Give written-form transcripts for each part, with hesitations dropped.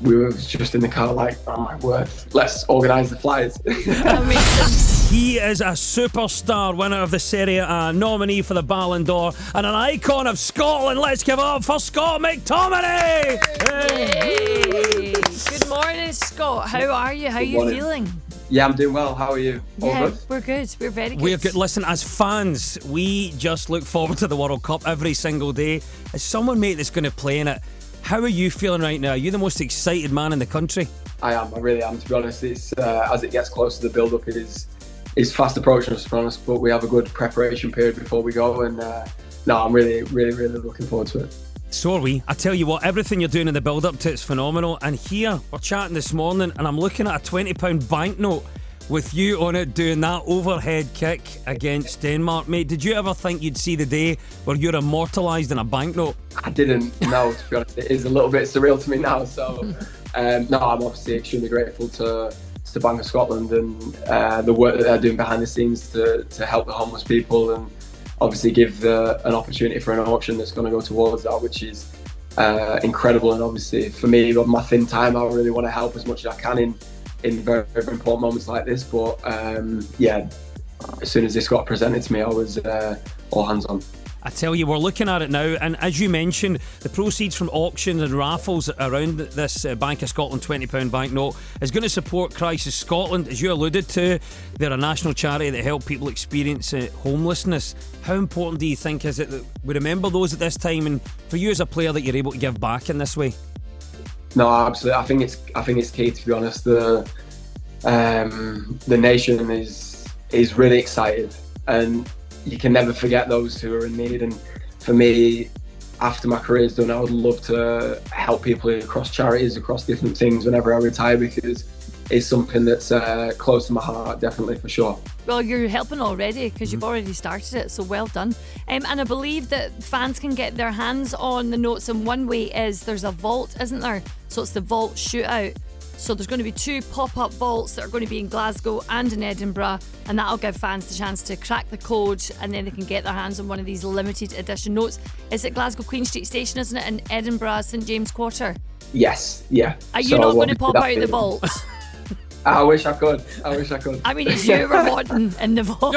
We were just in the car like, oh my word, let's organise the flights. Amazing. He is a superstar, winner of the Serie A, nominee for the Ballon d'Or, and an icon of Scotland. Let's give it up for Scott McTominay! Yay. Good morning, Scott. How are you? How are you feeling? Yeah, I'm doing well. How are you? All Yeah, good? we're good. We're very good. We're good. Listen, as fans, we just look forward to the World Cup every single day. As someone, mate, that's going to play in it, how are you feeling right now? Are you the most excited man in the country? I am. I really am, to be honest. It's as it gets closer to the build-up, it's fast approaching us, to be honest, but we have a good preparation period before we go, and no, I'm really looking forward to it. So are we. I tell you what, everything you're doing in the build-up to it's phenomenal. And here, we're chatting this morning, and I'm looking at a £20 banknote with you on it doing that overhead kick against Denmark. Mate, did you ever think you'd see the day where you're immortalised in a banknote? I didn't know, to be honest. It is a little bit surreal to me now, so no, I'm obviously extremely grateful to Bank of Scotland and the work that they're doing behind the scenes to help the homeless people, and obviously give an opportunity for an auction that's going to go towards that, which is incredible. And obviously for me, on my thin time, I really want to help as much as I can in very, very important moments like this. But yeah, as soon as this got presented to me, I was all hands on. I tell you, we're looking at it now, and as you mentioned, the proceeds from auctions and raffles around this Bank of Scotland £20 banknote is going to support Crisis Scotland. As you alluded to, they're a national charity that help people experience homelessness. How important do you think is it that we remember those at this time, and for you as a player, that you're able to give back in this way? No, absolutely. I think it's key, to be honest. The nation is really excited, and you can never forget those who are in need. And for me, after my career's done, I would love to help people across charities, across different things whenever I retire, because it's something that's close to my heart, definitely, for sure. Well, you're helping already because you've already started it, so well done. And I believe that fans can get their hands on the notes, and one way is there's a vault, isn't there? So it's the Vault Shootout. So there's going to be 2 pop-up vaults that are going to be in Glasgow and in Edinburgh, and that'll give fans the chance to crack the code, and then they can get their hands on one of these limited edition notes. It's at Glasgow Queen Street Station, isn't it, in Edinburgh, St James Quarter? Yes, yeah. Are you not going to pop out the vault? I wish I could. I mean, it's you we're wanting in the vault.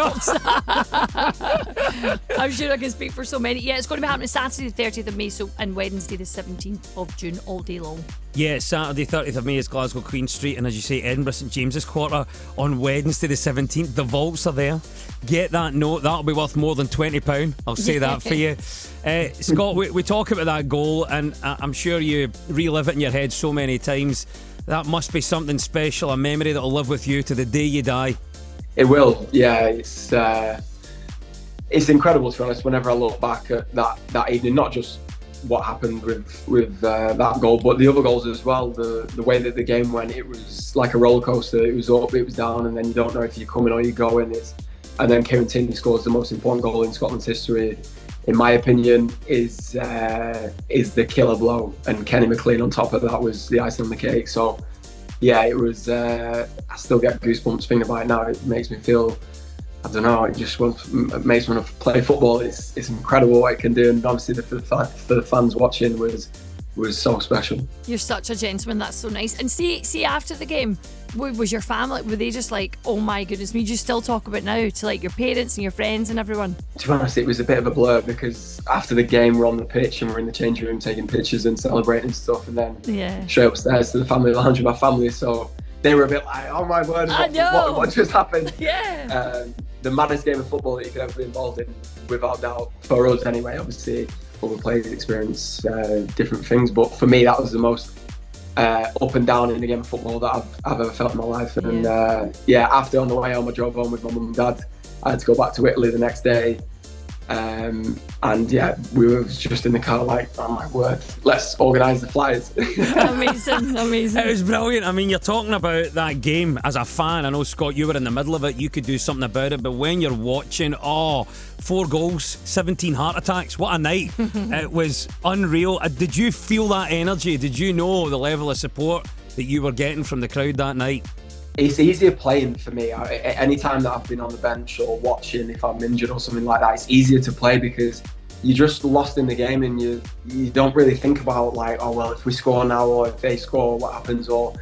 I'm sure I can speak for so many. Yeah, it's going to be happening Saturday the 30th of May and Wednesday the 17th of June, all day long. Yeah, Saturday 30th of May is Glasgow Queen Street, and as you say, Edinburgh St James's Quarter on Wednesday the 17th. The vaults are there. Get that note, that'll be worth more than £20. I'll say that for you. Scott, we talk about that goal, and I'm sure you relive it in your head so many times. That must be something special, a memory that'll live with you to the day you die. It will, yeah. It's incredible, to be honest, whenever I look back at that evening, not just what happened with that goal, but the other goals as well. The way that the game went, it was like a roller coaster. It was up, it was down, and then you don't know if you're coming or you're going. And then Kieran Tierney scores the most important goal in Scotland's history, in my opinion, is the killer blow, and Kenny McLean on top of that was the icing on the cake. So yeah, it was I still get goosebumps thinking about it now. It makes me feel, I don't know, it makes me want to play football. It's incredible what it can do, and obviously for the fans watching was so special. You're such a gentleman. That's so nice. And see after the game, was your family, were they just like, oh my goodness me, do you still talk about now to like your parents and your friends and everyone? To be honest, it was a bit of a blur, because after the game we're on the pitch and we're in the changing room taking pictures and celebrating stuff, and then straight upstairs to the family lounge with my family. So they were a bit like, oh my word, what just happened? Yeah. The maddest game of football that you could ever be involved in, without doubt, for us anyway. Obviously other players experience different things, but for me that was the most up and down in a game of football that I've ever felt in my life. And after, on the way home, I drove home with my mum and dad. I had to go back to Italy the next day, and yeah, we were just in the car like, oh my word, let's organise the flights. Amazing. It was brilliant. I mean, you're talking about that game as a fan. I know, Scott, you were in the middle of it, you could do something about it, but when you're watching, 4 goals, 17 heart attacks, what a night. It was unreal. Did you feel that energy? Did you know the level of support that you were getting from the crowd that night? It's easier playing for me. Any time that I've been on the bench or watching, if I'm injured or something like that, it's easier to play, because you're just lost in the game, and you don't really think about like, oh well, if we score now or if they score, what happens? Or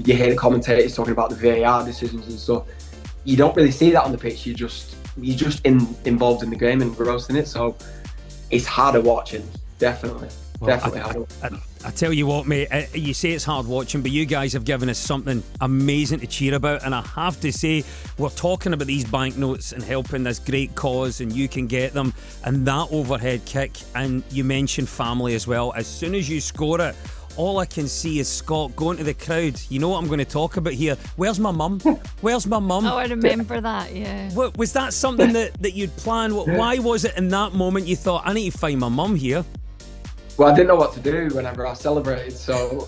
you hear the commentators talking about the VAR decisions and stuff. You don't really see that on the pitch. You're just involved in the game and engrossed in it. So it's harder watching, definitely. Well, Definitely. I tell you what, mate, you say it's hard watching, but you guys have given us something amazing to cheer about. And I have to say, we're talking about these banknotes and helping this great cause, and you can get them. And that overhead kick, and you mentioned family as well. As soon as you score it, all I can see is Scott going to the crowd. You know what I'm going to talk about here? Where's my mum? Where's my mum? Oh, I remember that, yeah. What, was that something that you'd planned? Why was it in that moment you thought, I need to find my mum here? Well, I didn't know what to do whenever I celebrated, so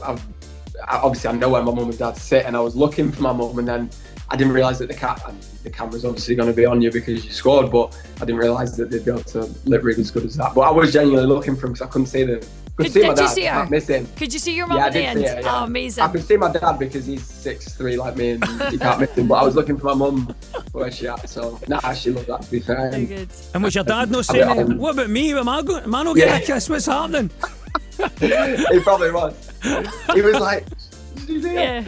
obviously I know where my mum and dad sit, and I was looking for my mum, and then I didn't realise that the camera's obviously going to be on you because you scored, but I didn't realise that they'd be able to lip read as good as that. But I was genuinely looking for him because I couldn't see them. Did you see her? I miss him. Could you see your mum Yeah, at the I end? did see her, yeah. Oh, amazing. I could see my dad because he's 6'3" like me, and you can't miss him. But I was looking for my mum, where's she at? So, she loved that, to be fair. Very good. And was your dad not saying, what about me? Am I not getting a kiss? What's happening? He probably was. He was like, did you see it? Yeah.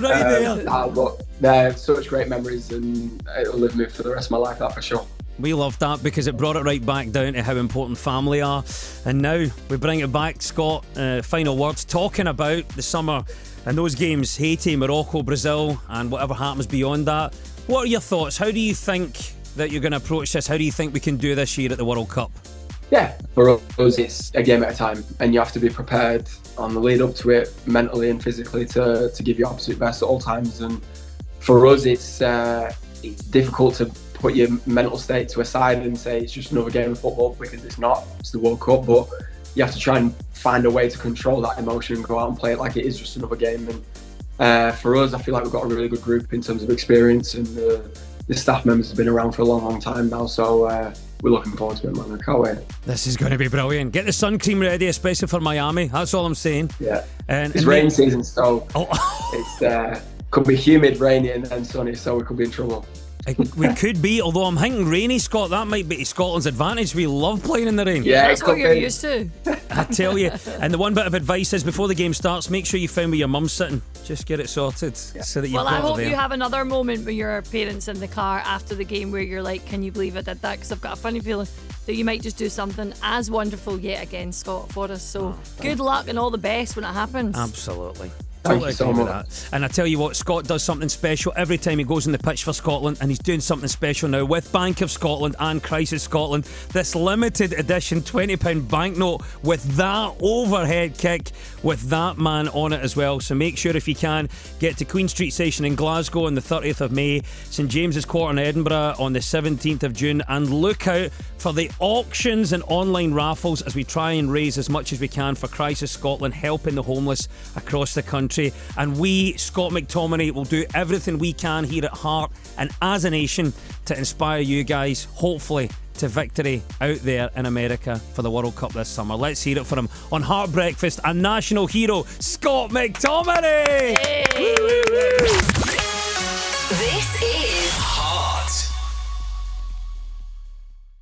Right there. But they're such great memories, and it'll live me for the rest of my life, that for sure. We loved that because it brought it right back down to how important family are. And now we bring it back, Scott. Final words, talking about the summer and those games, Haiti, Morocco, Brazil, and whatever happens beyond that. What are your thoughts? How do you think that you're going to approach this? How do you think we can do this year at the World Cup? Yeah, for us, it's a game at a time, and you have to be prepared on the lead up to it, mentally and physically, to give your absolute best at all times. And for us, it's difficult to put your mental state to a side and say it's just another game of football, because it's not. It's the World Cup, but you have to try and find a way to control that emotion and go out and play it like it is just another game. And for us, I feel like we've got a really good group in terms of experience, and the staff members have been around for a long, long time now. So we're looking forward to it, man. I can't wait. This is going to be brilliant. Get the sun cream ready, especially for Miami. That's all I'm saying. Yeah. It's rain season, so it's could be humid, rainy, and sunny, so we could be in trouble. We could be, although I'm thinking rainy, Scott. That might be to Scotland's advantage. We love playing in the rain. Yeah, that's what you're used to. I tell you. And the one bit of advice is, before the game starts, make sure you find where your mum's sitting. Just get it sorted, so that you've Well, I got her hope there. you have another moment with your parents in the car after the game where you're like, can you believe I did that? Because I've got a funny feeling that you might just do something as wonderful yet again, Scott, for us. So good luck and all the best when it happens. Absolutely. Thank you so much. That. And I tell you what, Scott does something special every time he goes on the pitch for Scotland, and he's doing something special now with Bank of Scotland and Crisis Scotland. This limited edition £20 banknote with that overhead kick with that man on it as well. So make sure, if you can, get to Queen Street Station in Glasgow on the 30th of May, St James's Court in Edinburgh on the 17th of June, and look out for the auctions and online raffles as we try and raise as much as we can for Crisis Scotland, helping the homeless across the country. And we, Scott McTominay, will do everything we can here at Heart and as a nation to inspire you guys, hopefully, to victory out there in America for the World Cup this summer. Let's hear it for him on Heart Breakfast, a national hero, Scott McTominay. Hey.